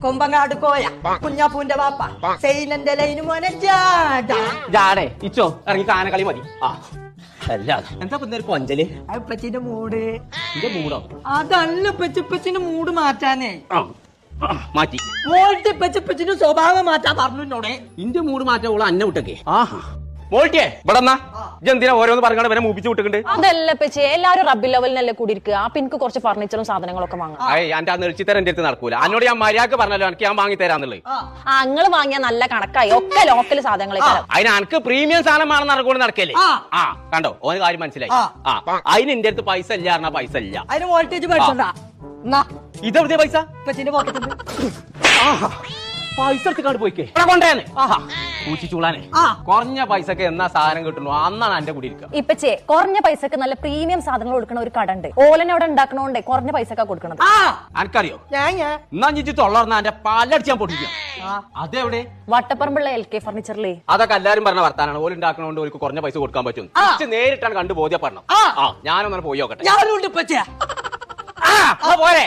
കൊമ്പങ്ങാട് കോയ കുഞ്ഞാപ്പൂന്റെ വാപ്പ സെയിനന്റെ ലൈന് മോനെ ജാടേ ഇച്ചോ ഇറങ്ങി കാനകളി മതി. ആ അല്ല എന്താ ഒരു കൊഞ്ചല് അപ്പച്ചിന്റെ മൂട് എന്റെ മൂടോ അതല്ല പെച്ചിപ്പച്ചിന്റെ മൂട് മാറ്റാനേ മാറ്റി മോൾട്ട് പെച്ചിപ്പച്ചിന്റെ സ്വഭാവം മാറ്റാൻ പറഞ്ഞോടെ ഇന്റെ മൂട് മാറ്റാ ഓള് അന്നെ വിട്ടൊക്കെ. ആഹാ മോൾട്ടിയെ ഇവിടെ എന്തിനാ ഓരോന്ന് പറഞ്ഞാൽ വരെ മൂപ്പിച്ച് വിട്ടിട്ടുണ്ട്. അതല്ല പച്ചേ എല്ലാരും റബ്ബി ലെവലിനല്ലേ കൂടി ഇരിക്കുക. ആ എനിക്ക് കുറച്ച് ഫർണിച്ചറും സാധനങ്ങളൊക്കെ വാങ്ങാം. എന്റെ ആ നെളിച്ചിത്തരം എന്റെ അടുത്ത് നടക്കൂല. എന്നോട് ഞാൻ മര്യാദക്ക് പറഞ്ഞല്ലോ എനിക്ക് ഞാൻ വാങ്ങി തരാന്നുള്ളത്. അങ്ങള് വാങ്ങിയാൽ നല്ല കണക്കായി ഒക്കെ ലോക്കൽ സാധനങ്ങളൊക്കെ. അതിന് എനിക്ക് പ്രീമിയം സാധനമാണെന്ന് നടക്കൂടെ നടക്കല്ലേ. ആ കണ്ടോ ഓന് കാര്യം മനസ്സിലായി. അതിന് എന്റെ അടുത്ത് പൈസ ഇല്ല പറഞ്ഞാ പൈസ ഇല്ല. അതിന് വോൾട്ടേജ് പഠിച്ചോണ്ടാ ഇതെവിടെയാ പൈസ? ഇപ്പച്ചിന്റെ പോക്കറ്റുണ്ട്. പൈസ എടുത്ത് പോയിക്കേ കൊണ്ടേന്ന്. ആഹാ പൂച്ചിച്ചൂളാനെ കുറഞ്ഞ പൈസക്ക് എന്നാ സാധനം കിട്ടുന്നു അന്നാണ് എന്റെ കൂടി ഇരിക്കുക. ഇപ്പച്ചേ കുറഞ്ഞ പൈസക്ക് നല്ല പ്രീമിയം സാധനങ്ങൾ കൊടുക്കുന്ന ഒരു കട ഉണ്ട്. ഓലനെ അവിടെ ഉണ്ടാക്കണോണ്ടേ കുറഞ്ഞ പൈസക്കാ കൊടുക്കണത്. എനിക്കറിയോ എന്നാ ചിച്ച് തൊള്ളർന്ന എന്റെ പാലടിച്ച് ഞാൻ പൊട്ടിക്കാം. അതെവിടെ? വട്ടപ്പറമ്പുള്ള LK ഫർണിച്ചറിലേ. അതൊക്കെ എല്ലാരും പറഞ്ഞ വർത്താനാണ്. ഓല് ഉണ്ടാക്കണോണ്ട് ഓർക്ക് കുറഞ്ഞ പൈസ കൊടുക്കാൻ പറ്റും. നേരിട്ടാണ് കണ്ടു ബോധ്യപ്പെടണം. ഞാനൊന്നും പോയി നോക്കട്ടെ. ഞാനുണ്ട് ഇപ്പച്ചേ. പോരെ.